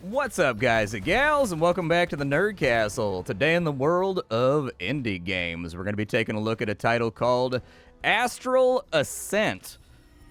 What's up, guys and gals, and welcome back to the Nerd Castle. Today in the world of indie games, we're going to be taking a look at a title called Astral Ascent.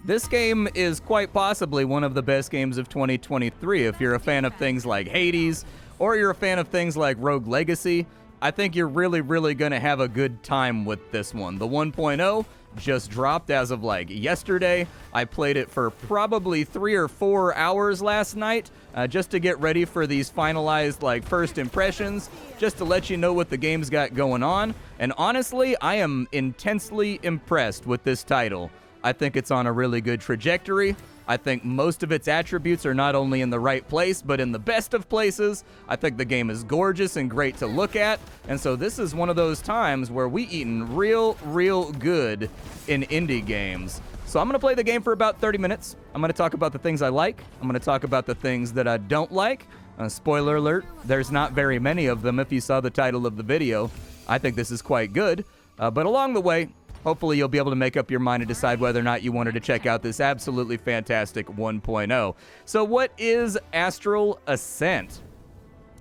This game is quite possibly one of the best games of 2023 if you're a fan of things like Hades, or you're a fan of things like Rogue Legacy. I think you're really going to have a good time with this one. The 1.0 just dropped as of like yesterday. I played it for probably 3 or 4 hours last night just to get ready for these finalized like first impressions, just to let you know what the game's got going on. And honestly, I am intensely impressed with this title. I think it's on a really good trajectory. I think most of its attributes are not only in the right place, but in the best of places. I think the game is gorgeous and great to look at. And so this is one of those times where we eatin' real good in indie games. So I'm going to play the game for about 30 minutes. I'm going to talk about the things I like. I'm going to talk about the things that I don't like. Spoiler alert, there's not very many of them if you saw the title of the video. I think this is quite good. But along the way, hopefully you'll be able to make up your mind and decide whether or not you wanted to check out this absolutely fantastic 1.0. So what is Astral Ascent?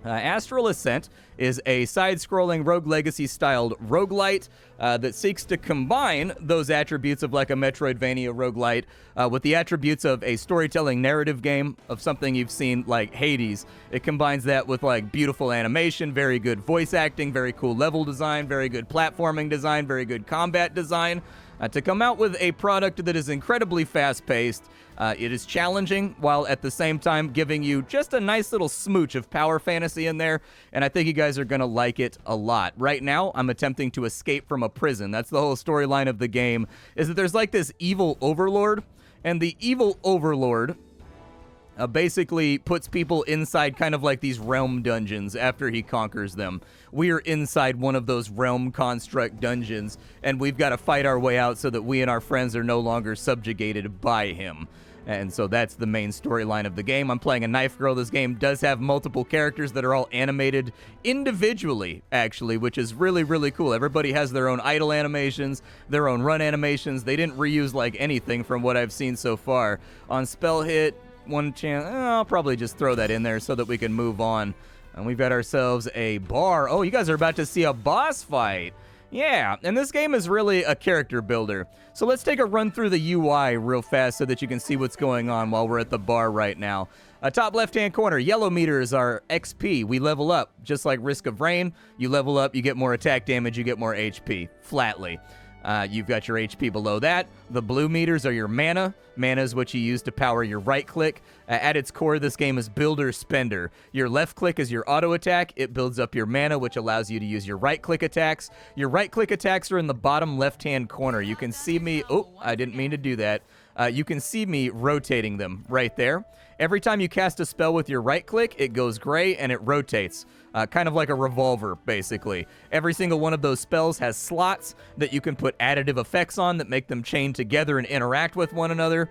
Astral Ascent is a side-scrolling Rogue Legacy-styled roguelite that seeks to combine those attributes of like a Metroidvania roguelite with the attributes of a storytelling narrative game, of something you've seen like Hades. It combines that with like beautiful animation, very good voice acting, very cool level design, very good platforming design, very good combat design, to come out with a product that is incredibly fast-paced. It is challenging, while at the same time giving you just a nice little smooch of power fantasy in there, and I think you guys are going to like it a lot. Right now, I'm attempting to escape from a prison. That's the whole storyline of the game, is that there's like this evil overlord, and the evil overlord basically puts people inside kind of like these realm dungeons after he conquers them. We're inside one of those realm construct dungeons, and we've got to fight our way out so that we and our friends are no longer subjugated by him. And so that's the main storyline of the game. I'm playing a knife girl. This game does have multiple characters that are all animated individually, actually, which is really cool. Everybody has their own idle animations, their own run animations. They didn't reuse like anything from what I've seen so far. On spell hit, one chance, I'll probably just throw that in there so that we can move on. And we've got ourselves a bar. Oh, you guys are about to see a boss fight. Yeah, and this game is really a character builder. So let's take a run through the UI real fast so that you can see what's going on while we're at the bar right now. Top left-hand corner, yellow meters are XP. We level up, just like Risk of Rain. You level up, you get more attack damage, you get more HP, flatly. You've got your HP below that. The blue meters are your mana. Mana is what you use to power your right click. At its core, this game is builder spender. Your left click is your auto attack. It builds up your mana, which allows you to use your right click attacks. Your right click attacks are in the bottom left-hand corner. You can see me, oh, I didn't mean to do that. You can see me rotating them right there. Every time you cast a spell with your right click, it goes gray and it rotates. Kind of like a revolver, basically. Every single one of those spells has slots that you can put additive effects on that make them chain together and interact with one another.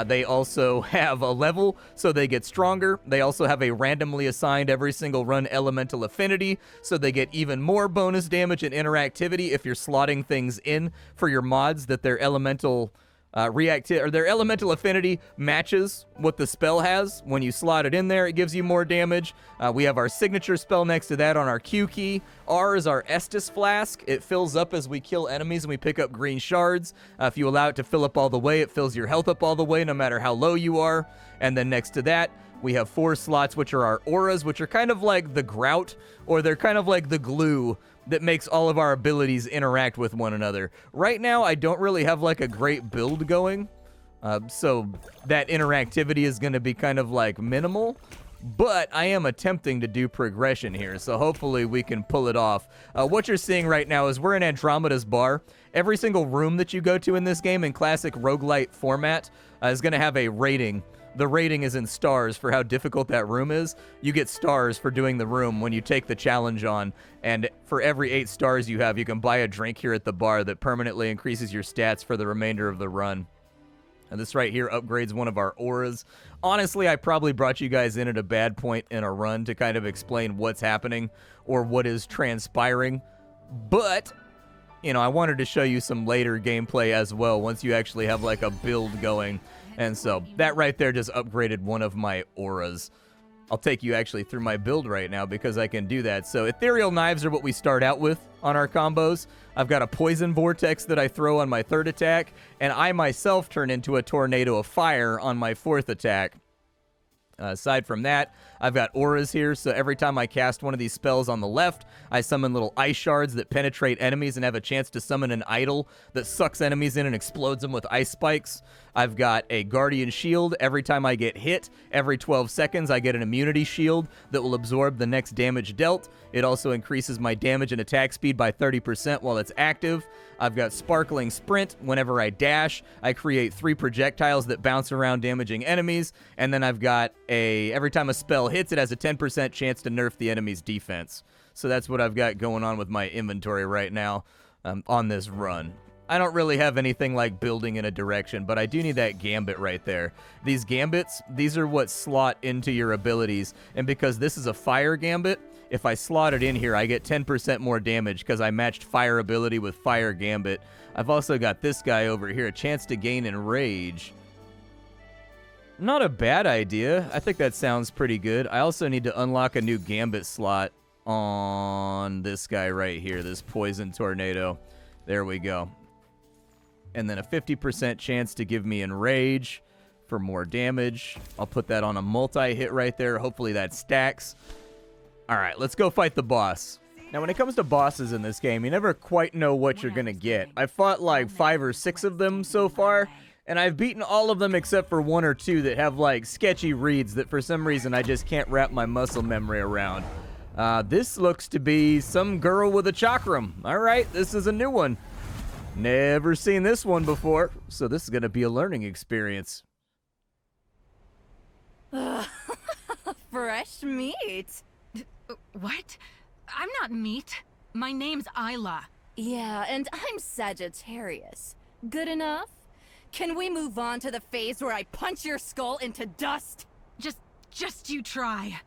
They also have a level, so they get stronger. They also have a randomly assigned every single run elemental affinity, so they get even more bonus damage and interactivity if you're slotting things in for your mods that their elemental their elemental affinity matches what the spell has. When you slot it in there, it gives you more damage. We have our signature spell next to that on our Q key. R is our Estus Flask. It fills up as we kill enemies and we pick up green shards. If you allow it to fill up all the way, it fills your health up all the way, no matter how low you are. And then next to that, we have 4 slots, which are our auras, which are kind of like the grout, or they're kind of like the glue that makes all of our abilities interact with one another. Right now, I don't really have like a great build going, so that interactivity is going to be kind of like minimal, but I am attempting to do progression here, so hopefully we can pull it off. What you're seeing right now is we're in Andromeda's bar. Every single room that you go to in this game in classic roguelite format is going to have a rating. The rating is in stars for how difficult that room is. You get stars for doing the room when you take the challenge on, and for every 8 stars you have, you can buy a drink here at the bar that permanently increases your stats for the remainder of the run. And this right here upgrades one of our auras. Honestly, I probably brought you guys in at a bad point in a run to kind of explain what's happening or what is transpiring, but you know, I wanted to show you some later gameplay as well once you actually have like a build going. And so that right there just upgraded one of my auras. I'll take you actually through my build right now because I can do that. So ethereal knives are what we start out with on our combos. I've got a poison vortex that I throw on my 3rd attack, and I myself turn into a tornado of fire on my 4th attack. Aside from that, I've got auras here, so every time I cast one of these spells on the left, I summon little ice shards that penetrate enemies and have a chance to summon an idol that sucks enemies in and explodes them with ice spikes. I've got a guardian shield. Every time I get hit, every 12 seconds, I get an immunity shield that will absorb the next damage dealt. It also increases my damage and attack speed by 30% while it's active. I've got Sparkling Sprint. Whenever I dash, I create 3 projectiles that bounce around damaging enemies. And then I've got every time a spell hits, it has a 10% chance to nerf the enemy's defense. So that's what I've got going on with my inventory right now on this run. I don't really have anything like building in a direction, but I do need that gambit right there. These gambits, these are what slot into your abilities. And because this is a fire gambit, if I slot it in here, I get 10% more damage because I matched fire ability with fire gambit. I've also got this guy over here, a chance to gain enrage. Not a bad idea. I think that sounds pretty good. I also need to unlock a new gambit slot on this guy right here, this poison tornado. There we go. And then a 50% chance to give me enrage for more damage. I'll put that on a multi-hit right there. Hopefully that stacks. All right, let's go fight the boss. Now, when it comes to bosses in this game, you never quite know what you're going to get. I've fought like 5 or 6 of them so far, and I've beaten all of them except for 1 or 2 that have like sketchy reads that for some reason I just can't wrap my muscle memory around. This looks to be some girl with a chakram. All right, this is a new one. Never seen this one before, so this is going to be a learning experience. Fresh meat. What? I'm not meat. My name's Isla. Yeah, and I'm Sagittarius. Good enough? Can we move on to the phase where I punch your skull into dust? Just you try.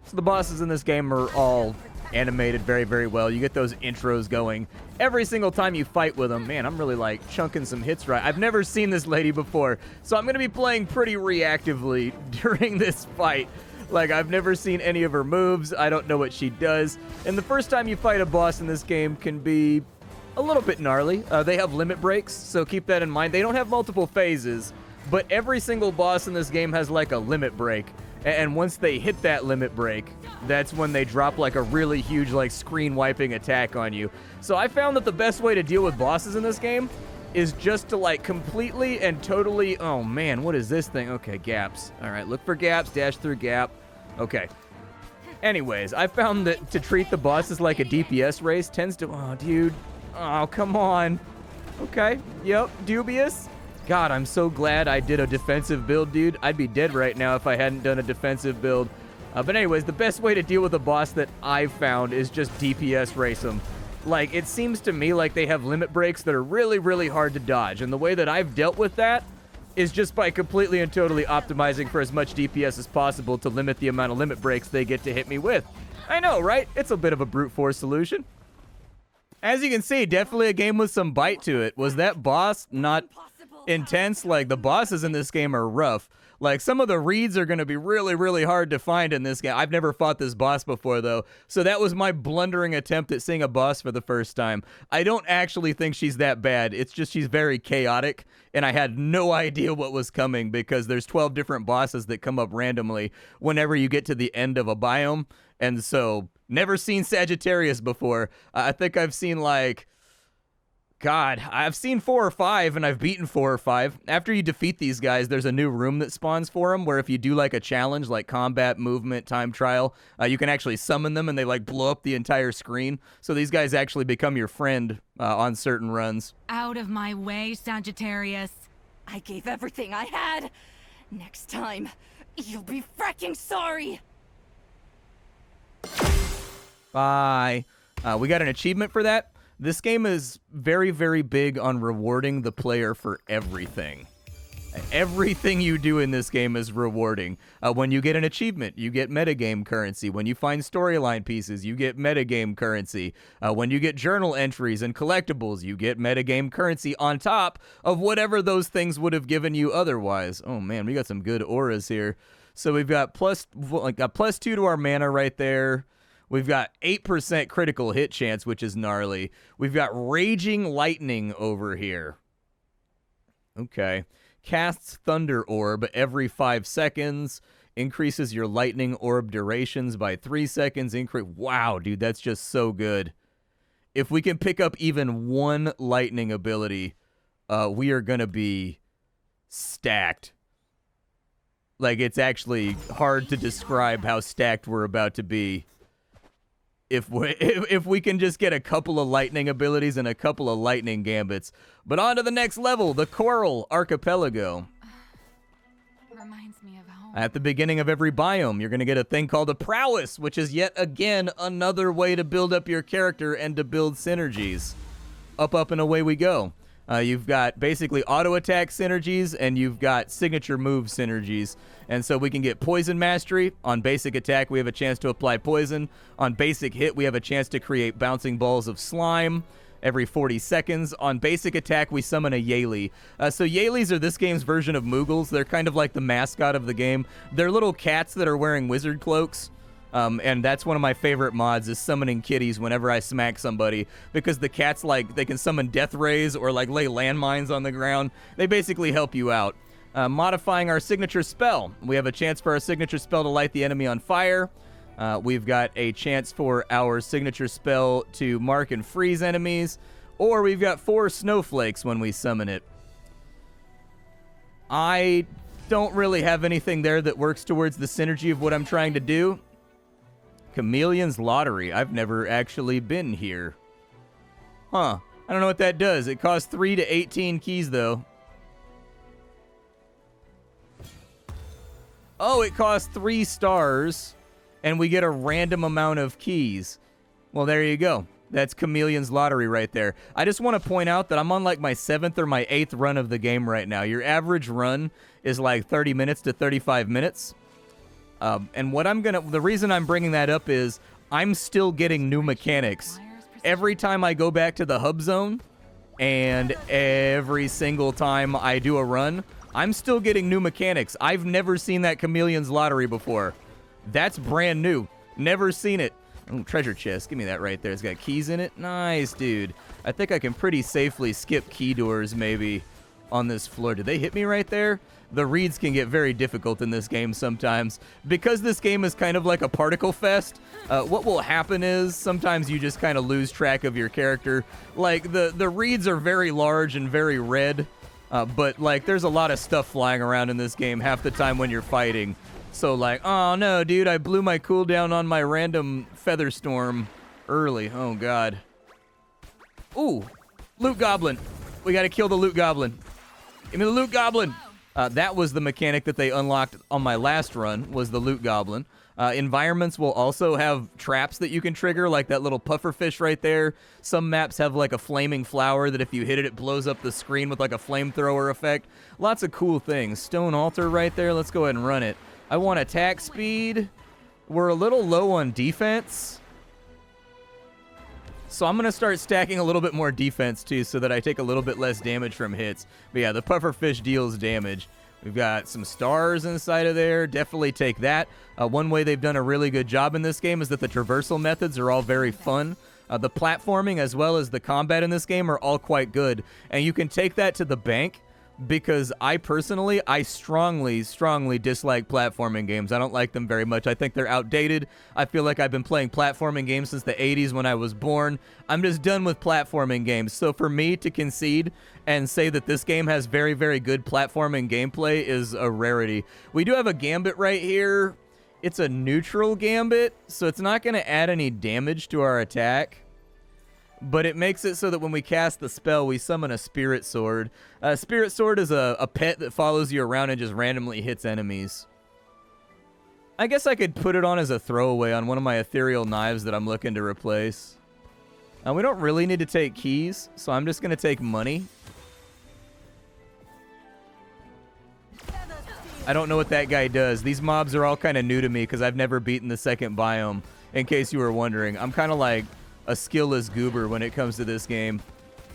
So the bosses in this game are all animated very, very well. You get those intros going every single time you fight with them. Man, I'm really like chunking some hits right. I've never seen this lady before, so I'm going to be playing pretty reactively during this fight. Like, I've never seen any of her moves. I don't know what she does. And the first time you fight a boss in this game can be a little bit gnarly. They have limit breaks, so keep that in mind. They don't have multiple phases, but every single boss in this game has like a limit break. And once they hit that limit break, that's when they drop like a really huge like screen wiping attack on you. So I found that the best way to deal with bosses in this game is just to like completely and totally, oh man, what is this thing? Okay, gaps. All right, look for gaps, dash through gap. Okay. Anyways, I found that to treat the bosses like a DPS race tends to, oh dude, oh come on. Okay, yep, dubious. God, I'm so glad I did a defensive build, dude. I'd be dead right now if I hadn't done a defensive build. But anyways, the best way to deal with a boss that I've found is just DPS race them. Like, it seems to me like they have limit breaks that are really, really hard to dodge. And the way that I've dealt with that is just by completely and totally optimizing for as much DPS as possible to limit the amount of limit breaks they get to hit me with. I know, right? It's a bit of a brute force solution. As you can see, definitely a game with some bite to it. Was that boss not intense? Like, the bosses in this game are rough. Like, some of the reads are going to be really, really hard to find in this game. I've never fought this boss before, though, so that was my blundering attempt at seeing a boss for the first time. I don't actually think she's that bad. It's just she's very chaotic, and I had no idea what was coming because there's 12 different bosses that come up randomly whenever you get to the end of a biome, and so never seen Sagittarius before. I think I've seen, like, God, I've seen 4 or 5, and I've beaten 4 or 5. After you defeat these guys, there's a new room that spawns for them, where if you do, like, a challenge, like combat, movement, time trial, you can actually summon them, and they, like, blow up the entire screen. So these guys actually become your friend on certain runs. Out of my way, Sagittarius. I gave everything I had. Next time, you'll be fracking sorry. Bye. We got an achievement for that. This game is very, very big on rewarding the player for everything. Everything you do in this game is rewarding. When you get an achievement, you get metagame currency. When you find storyline pieces, you get metagame currency. When you get journal entries and collectibles, you get metagame currency on top of whatever those things would have given you otherwise. Oh man, we got some good auras here. So we've got a +2 to our mana right there. We've got 8% critical hit chance, which is gnarly. We've got Raging Lightning over here. Okay. Casts Thunder Orb every 5 seconds. Increases your lightning orb durations by 3 seconds. Wow, dude, that's just so good. If we can pick up even one lightning ability, we are going to be stacked. Like, it's actually hard to describe how stacked we're about to be. If we can just get a couple of lightning abilities and a couple of lightning gambits. But on to the next level, the Coral Archipelago. Reminds me of home. At the beginning of every biome, you're going to get a thing called a prowess, which is yet again another way to build up your character and to build synergies. Up, and away we go. You've got basically auto attack synergies, and you've got signature move synergies. And so we can get poison mastery. On basic attack, we have a chance to apply poison. On basic hit, we have a chance to create bouncing balls of slime every 40 seconds. On basic attack, we summon a Yali. So Yalis are this game's version of Moogles. They're kind of like the mascot of the game. They're little cats that are wearing wizard cloaks. And that's one of my favorite mods, is summoning kitties whenever I smack somebody, because the cats, like, they can summon death rays or like lay landmines on the ground. They basically help you out. Modifying our signature spell. We have a chance for our signature spell to light the enemy on fire. We've got a chance for our signature spell to mark and freeze enemies, or we've got 4 snowflakes when we summon it. I don't really have anything there that works towards the synergy of what I'm trying to do. Chameleon's Lottery. I've never actually been here. Huh. I don't know what that does. It costs 3 to 18 keys, though. Oh, it costs 3 stars, and we get a random amount of keys. Well, there you go. That's Chameleon's Lottery right there. I just want to point out that I'm on like my 7th or my 8th run of the game right now. Your average run is like 30 minutes to 35 minutes. And the reason I'm bringing that up is I'm still getting new mechanics. Every time I go back to the hub zone, and every single time I do a run, I'm still getting new mechanics. I've never seen that Chameleon's Lottery before. That's brand new. Never seen it. Oh, treasure chest. Give me that right there. It's got keys in it. Nice, dude. I think I can pretty safely skip key doors, maybe, on this floor. Did they hit me right there? The reads can get very difficult in this game sometimes. Because this game is kind of like a particle fest, what will happen is sometimes you just kind of lose track of your character. Like, the reads are very large and very red, but, like, there's a lot of stuff flying around in this game half the time when you're fighting. So, like, oh, no, dude, I blew my cooldown on my random Feather Storm early. Oh, God. Ooh, Loot Goblin. We got to kill the Loot Goblin. Give me the Loot Goblin. That was the mechanic that they unlocked on my last run, was the Loot Goblin. Environments will also have traps that you can trigger, like that little pufferfish right there. Some maps have like a flaming flower that if you hit it, it blows up the screen with like a flamethrower effect. Lots of cool things. Stone altar right there. Let's go ahead and run it. I want attack speed. We're a little low on defense. So I'm going to start stacking a little bit more defense, too, so that I take a little bit less damage from hits. But yeah, the pufferfish deals damage. We've got some stars inside of there. Definitely take that. One way they've done a really good job in this game is that the traversal methods are all very fun. The platforming as well as the combat in this game are all quite good. And you can take that to the bank, because I strongly dislike platforming games. I don't like them very much. I think they're outdated. I feel like I've been playing platforming games since the 80s when I was born. I'm just done with platforming games. So for me to concede and say that this game has very, very good platforming gameplay is a rarity. We do have a gambit right here. It's a neutral gambit, so it's not going to add any damage to our attack. But it makes it so that when we cast the spell, we summon a Spirit Sword. Spirit Sword is a pet that follows you around and just randomly hits enemies. I guess I could put it on as a throwaway on one of my ethereal knives that I'm looking to replace. We don't really need to take keys, so I'm just going to take money. I don't know what that guy does. These mobs are all kind of new to me because I've never beaten the second biome, in case you were wondering. I'm kind of like a skillless goober when it comes to this game.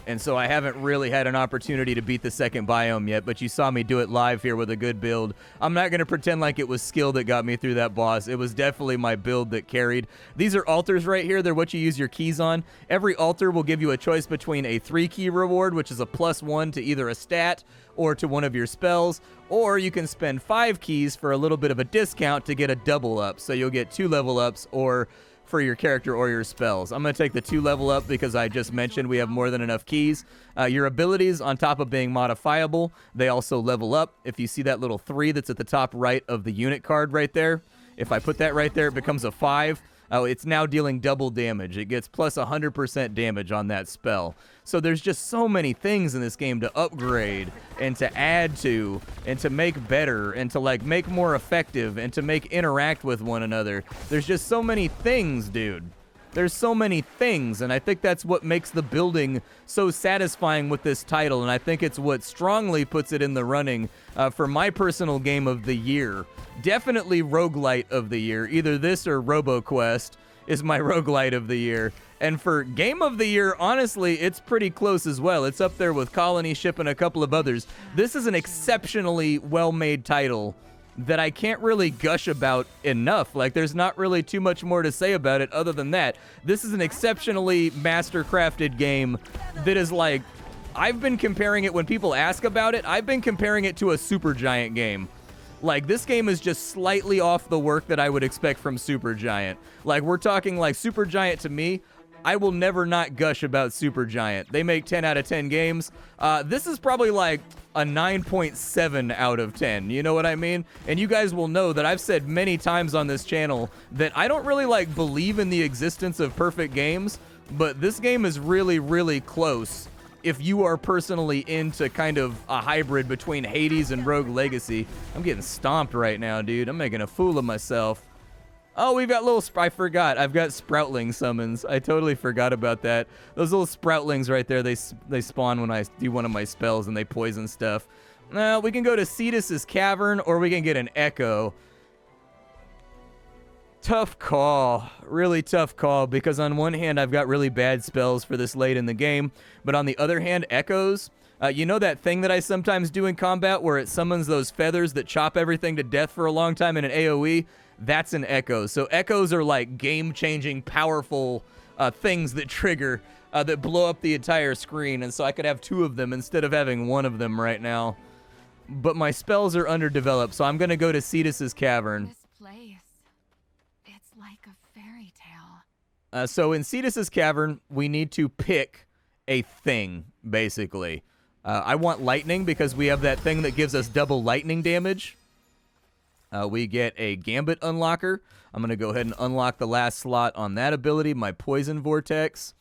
And so I haven't really had an opportunity to beat the second biome yet, but you saw me do it live here with a good build. I'm not going to pretend like it was skill that got me through that boss. It was definitely my build that carried. These are altars right here. They're what you use your keys on. Every altar will give you a choice between a 3-key reward, which is a +1 to either a stat or to one of your spells, or you can spend 5 keys for a little bit of a discount to get a double up. So you'll get 2 level ups or for your character or your spells. I'm going to take the 2 level up because I just mentioned we have more than enough keys. Your abilities, on top of being modifiable, they also level up. If you see that little 3 that's at the top right of the unit card right there, if I put that right there, it becomes a 5. It's now dealing double damage. It gets plus 100% damage on that spell. So there's just so many things in this game to upgrade and to add to and to make better and to like make more effective and to make interact with one another. There's just so many things, dude. There's so many things, and I think that's what makes the building so satisfying with this title, and I think it's what strongly puts it in the running for my personal game of the year. Definitely Roguelite of the year. Either this or RoboQuest is my Roguelite of the year. And for Game of the Year, honestly, it's pretty close as well. It's up there with Colony Ship and a couple of others. This is an exceptionally well-made title that I can't really gush about enough. Like, there's not really too much more to say about it other than that. This is an exceptionally master-crafted game that is like, I've been comparing it when people ask about it, I've been comparing it to a Supergiant game. Like, this game is just slightly off the work that I would expect from Supergiant. Like, we're talking like Supergiant to me, I will never not gush about Supergiant. They make 10 out of 10 games. This is probably like a 9.7 out of 10. You know what I mean? And you guys will know that I've said many times on this channel that I don't really like believe in the existence of perfect games, but this game is really, really close if you are personally into kind of a hybrid between Hades and Rogue Legacy. I'm getting stomped right now, dude. I'm making a fool of myself. Oh, we've got little, I forgot. I've got Sproutling summons. I totally forgot about that. Those little Sproutlings right there, they spawn when I do one of my spells and they poison stuff. We can go to Cetus's Cavern or we can get an Echo. Tough call. Really tough call because on one hand, I've got really bad spells for this late in the game, but on the other hand, Echoes, you know that thing that I sometimes do in combat where it summons those feathers that chop everything to death for a long time in an AoE? That's an Echo. So Echoes are like game-changing, powerful things that trigger, that blow up the entire screen. And so I could have 2 of them instead of having 1 of them right now. But my spells are underdeveloped, so I'm going to go to Cetus's Cavern. This place, it's like a fairy tale. So in Cetus's Cavern, we need to pick a thing, basically. I want lightning because we have that thing that gives us double lightning damage. We get a Gambit unlocker. I'm going to go ahead and unlock the last slot on that ability, my Poison Vortex.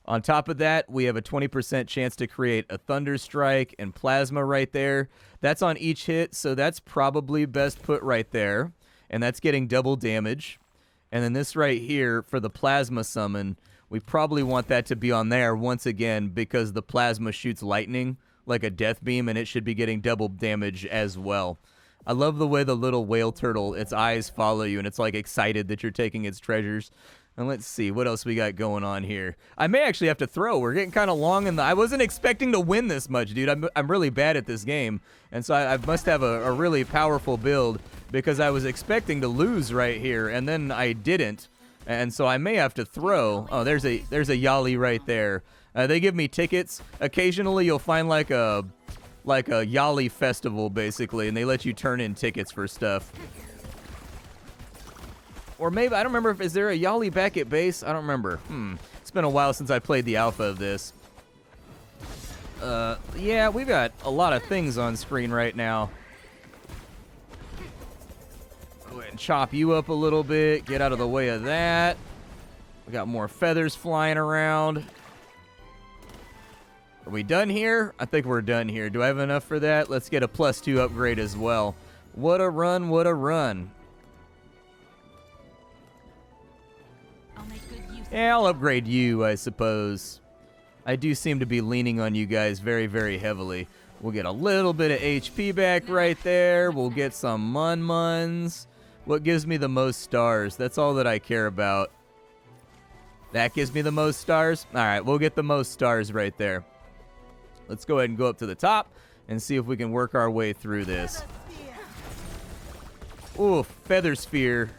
On top of that, we have a 20% chance to create a Thunder Strike and Plasma right there. That's on each hit, so that's probably best put right there. And that's getting double damage. And then this right here for the Plasma summon, we probably want that to be on there once again because the Plasma shoots lightning like a death beam, and it should be getting double damage as well. I love the way the little whale turtle, its eyes follow you, and it's like excited that you're taking its treasures. And let's see, what else we got going on here? I may actually have to throw. We're getting kind of long in the... I wasn't expecting to win this much, dude. I'm really bad at this game. And so I must have a really powerful build because I was expecting to lose right here, and then I didn't. And so I may have to throw. Oh, there's a Yali right there. They give me tickets. Occasionally you'll find like a Yali festival, basically, and they let you turn in tickets for stuff. Or maybe, I don't remember, is there a Yali back at base? I don't remember. It's been a while since I played the alpha of this. Yeah, we've got a lot of things on screen right now. Go ahead and chop you up a little bit, get out of the way of that. We got more feathers flying around. Are we done here? I think we're done here. Do I have enough for that? Let's get a +2 upgrade as well. What a run, what a run. Yeah, I'll upgrade you, I suppose. I do seem to be leaning on you guys very, very heavily. We'll get a little bit of HP back right there. We'll get some mun-muns. What gives me the most stars? That's all that I care about. That gives me the most stars? All right, we'll get the most stars right there. let's go ahead and go up to the top and see if we can work our way through this. Ooh, Feather Sphere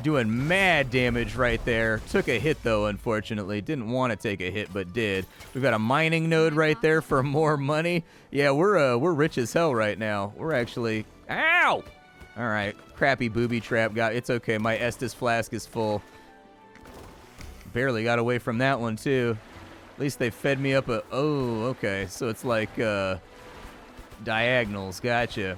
doing mad damage right there. Took a hit, though, unfortunately. Didn't want to take a hit, but did. We've got a mining node right there for more money. Yeah, we're rich as hell right now. We're actually... Ow! All right, crappy booby trap guy. It's okay, my Estus flask is full. Barely got away from that one, too. At least they fed me up a... Oh, okay, so it's like diagonals. Gotcha.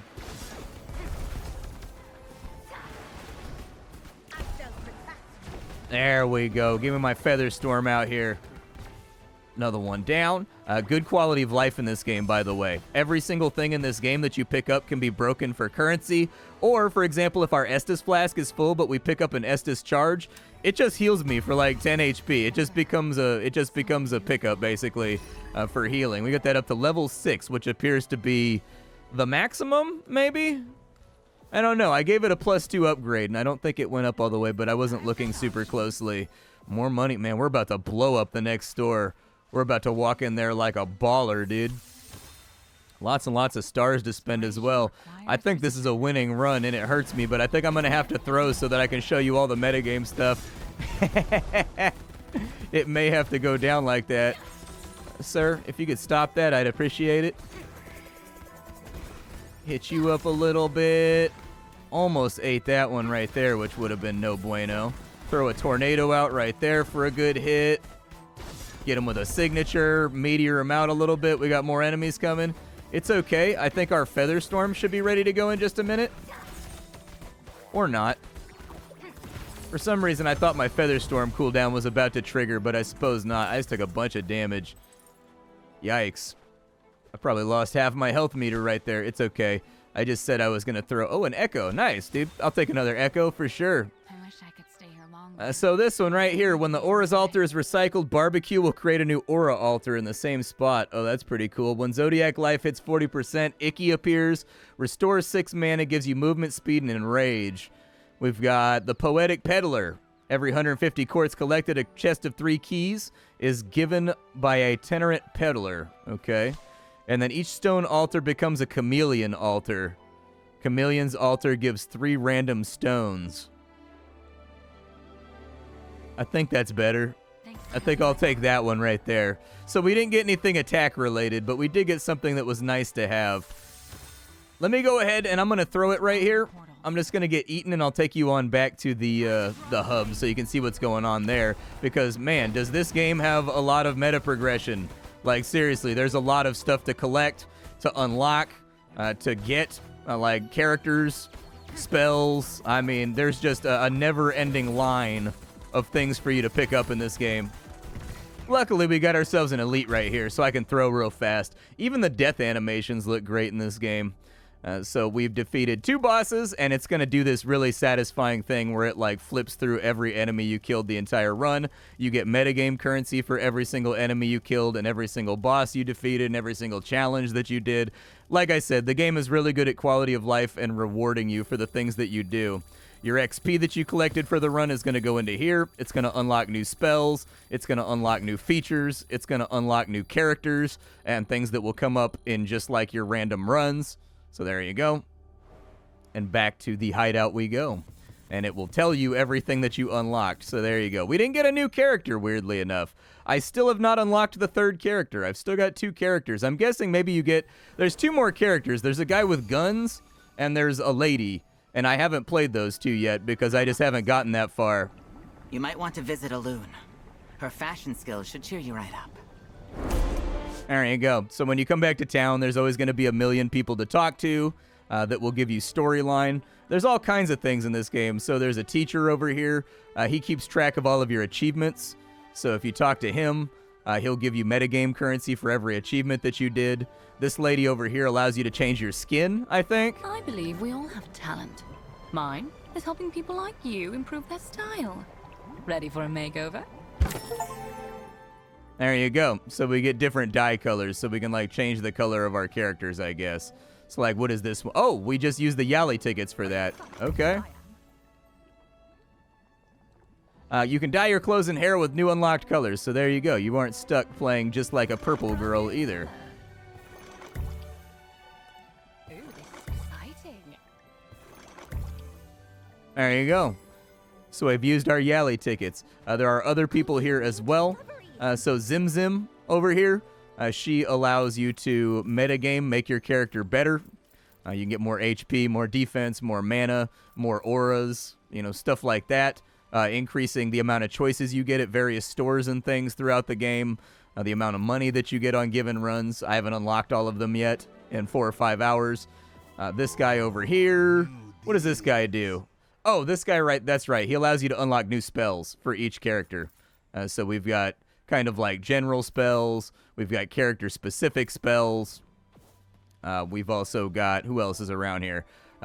There we go. Give me my Feather Storm out here. Another one down. Good quality of life in this game, by the way. Every single thing in this game that you pick up can be broken for currency. Or, for example, if our Estus flask is full, but we pick up an Estus charge, it just heals me for like 10 HP. It just becomes a pickup, basically, for healing. We got that up to level 6, which appears to be the maximum, maybe? I don't know. I gave it a +2 upgrade, and I don't think it went up all the way, but I wasn't looking super closely. More money. Man, we're about to blow up the next store. We're about to walk in there like a baller, dude. Lots and lots of stars to spend as well. I think this is a winning run, and it hurts me, but I think I'm going to have to throw so that I can show you all the metagame stuff. It may have to go down like that. Sir, if you could stop that, I'd appreciate it. Hit you up a little bit. Almost ate that one right there, which would have been no bueno. Throw a tornado out right there for a good hit. Get him with a signature. Meteor him out a little bit. We got more enemies coming. It's okay. I think our Feather Storm should be ready to go in just a minute. Or not. For some reason, I thought my Feather Storm cooldown was about to trigger, but I suppose not. I just took a bunch of damage. Yikes. I probably lost half my health meter right there. It's okay. I just said I was going to throw... Oh, an Echo. Nice, dude. I'll take another Echo for sure. I wish I could stay here longer. So this one right here, when the Aura's altar is recycled, Barbecue will create a new Aura altar in the same spot. Oh, that's pretty cool. When Zodiac life hits 40%, Icky appears. Restores 6 mana, gives you movement, speed, and enrage. We've got the Poetic Peddler. Every 150 quartz collected, a chest of 3 keys is given by a Tenerant Peddler. Okay. And then each stone altar becomes a chameleon altar. Chameleon's altar gives 3 random stones. I think that's better. I think I'll take that one right there. So we didn't get anything attack related, but we did get something that was nice to have. Let me go ahead and I'm going to throw it right here. I'm just going to get eaten and I'll take you on back to the hub so you can see what's going on there. Because, man, does this game have a lot of meta progression. Like, seriously, there's a lot of stuff to collect, to unlock, to get, like, characters, spells. I mean, there's just a never-ending line of things for you to pick up in this game. Luckily, we got ourselves an elite right here, so I can throw real fast. Even the death animations look great in this game. So we've defeated 2 bosses, and it's going to do this really satisfying thing where it like flips through every enemy you killed the entire run. You get metagame currency for every single enemy you killed and every single boss you defeated and every single challenge that you did. Like I said, the game is really good at quality of life and rewarding you for the things that you do. Your XP that you collected for the run is going to go into here. It's going to unlock new spells. It's going to unlock new features. It's going to unlock new characters and things that will come up in just like your random runs. So there you go. And back to the hideout we go. And it will tell you everything that you unlocked. So there you go. We didn't get a new character, weirdly enough. I still have not unlocked the 3rd character. I've still got 2 characters. I'm guessing maybe you get... There's 2 more characters. There's a guy with guns, and there's a lady. And I haven't played those 2 yet because I just haven't gotten that far. You might want to visit Elune. Her fashion skills should cheer you right up. There you go. So when you come back to town, there's always going to be a million people to talk to that will give you storyline. There's all kinds of things in this game. So there's a teacher over here. He keeps track of all of your achievements. So if you talk to him, he'll give you metagame currency for every achievement that you did. This lady over here allows you to change your skin, I think. I believe we all have talent. Mine is helping people like you improve their style. Ready for a makeover? There you go. So we get different dye colors so we can like change the color of our characters, I guess. So like, what is this one? Oh, we just used the Yali tickets for that. Okay. You can dye your clothes and hair with new unlocked colors. So there you go. You aren't stuck playing just like a purple girl either. There you go. So I've used our Yali tickets. There are other people here as well. So Zim Zim over here, she allows you to metagame, make your character better. You can get more HP, more defense, more mana, more auras, you know, stuff like that. Increasing the amount of choices you get at various stores and things throughout the game. The amount of money that you get on given runs. I haven't unlocked all of them yet in 4 or 5 hours. This guy over here, what does this guy do? Oh, this guy, right, that's right. He allows you to unlock new spells for each character. So we've got kind of like general spells. We've got character-specific spells. We've also got, who else is around here?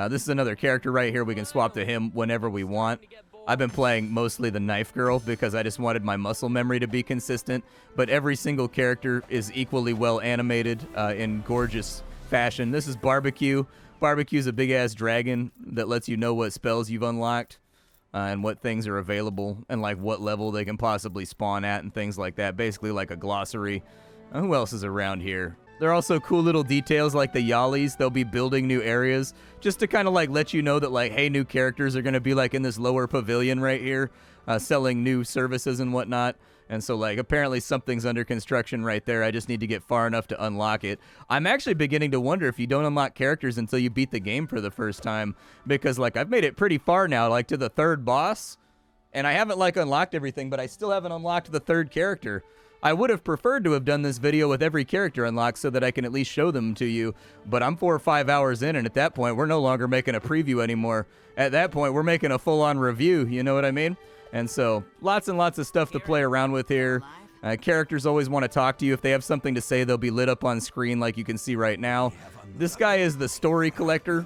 This is another character right here. We can swap to him whenever we want. I've been playing mostly the Knife Girl because I just wanted my muscle memory to be consistent. But every single character is equally well animated in gorgeous fashion. This is Barbecue. Barbecue's a big-ass dragon that lets you know what spells you've unlocked and what things are available and like what level they can possibly spawn at and things like that. Basically like a glossary. Who else is around here? There are also cool little details like the Yalis. They'll be building new areas just to kind of like let you know that like, hey, new characters are going to be like in this lower pavilion right here, selling new services and whatnot. And so like apparently something's under construction right there. I just need to get far enough to unlock it. I'm actually beginning to wonder if you don't unlock characters until you beat the game for the first time, because like I've made it pretty far now, like to the 3rd boss, and I haven't like unlocked everything, but I still haven't unlocked the 3rd character. I would have preferred to have done this video with every character unlocked so that I can at least show them to you, but I'm 4 or 5 hours in, and at that point, we're no longer making a preview anymore. At that point, we're making a full-on review, you know what I mean? And so, lots and lots of stuff to play around with here. Characters always want to talk to you. If they have something to say, they'll be lit up on screen like you can see right now. This guy is the story collector.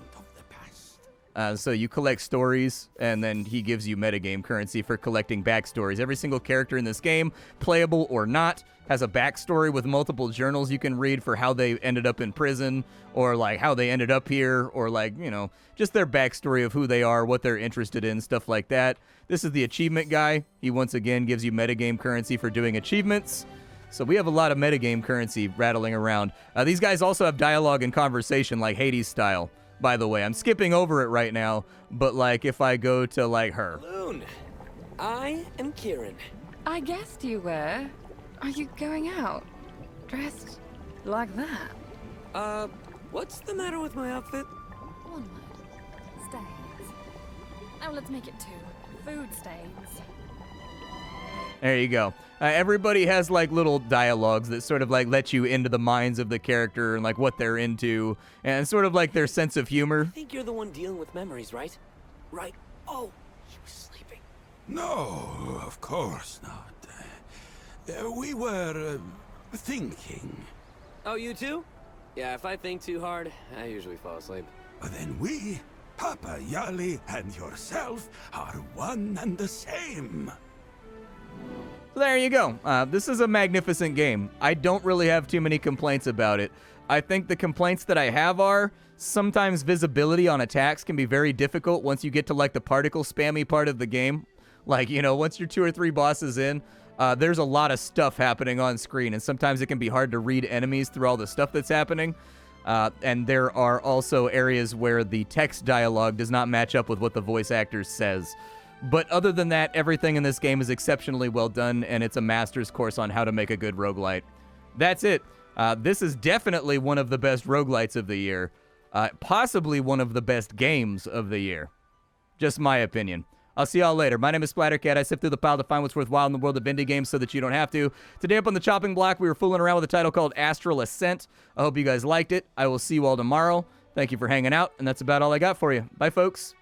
So you collect stories, and then he gives you metagame currency for collecting backstories. Every single character in this game, playable or not, has a backstory with multiple journals you can read for how they ended up in prison, or like how they ended up here, or like, you know, just their backstory of who they are, what they're interested in, stuff like that. This is the achievement guy. He once again gives you metagame currency for doing achievements. So we have a lot of metagame currency rattling around. These guys also have dialogue and conversation like Hades style. By the way, I'm skipping over it right now, but like if I go to like her. Loon, I am Kieran. I guessed you were. Are you going out? Dressed like that? What's the matter with my outfit? One word. Stains. Now let's make it 2. Food stains. There you go. Everybody has like little dialogues that sort of like let you into the minds of the character and like what they're into and sort of like their sense of humor. I think you're the one dealing with memories, right? Right. Oh, he was sleeping. No, of course not. We were thinking. Oh, you too? Yeah, if I think too hard, I usually fall asleep. Then we, Papa Yali and yourself, are one and the same. There you go. This is a magnificent game. I don't really have too many complaints about it. I think the complaints that I have are sometimes visibility on attacks can be very difficult once you get to like the particle spammy part of the game. Like, you know, once you're 2 or 3 bosses in, there's a lot of stuff happening on screen, and sometimes it can be hard to read enemies through all the stuff that's happening. And there are also areas where the text dialogue does not match up with what the voice actor says. But other than that, everything in this game is exceptionally well done, and it's a master's course on how to make a good roguelite. That's it. This is definitely one of the best roguelites of the year. Possibly one of the best games of the year. Just my opinion. I'll see y'all later. My name is Splattercat. I sift through the pile to find what's worthwhile in the world of indie games so that you don't have to. Today up on the chopping block, we were fooling around with a title called Astral Ascent. I hope you guys liked it. I will see you all tomorrow. Thank you for hanging out, and that's about all I got for you. Bye, folks.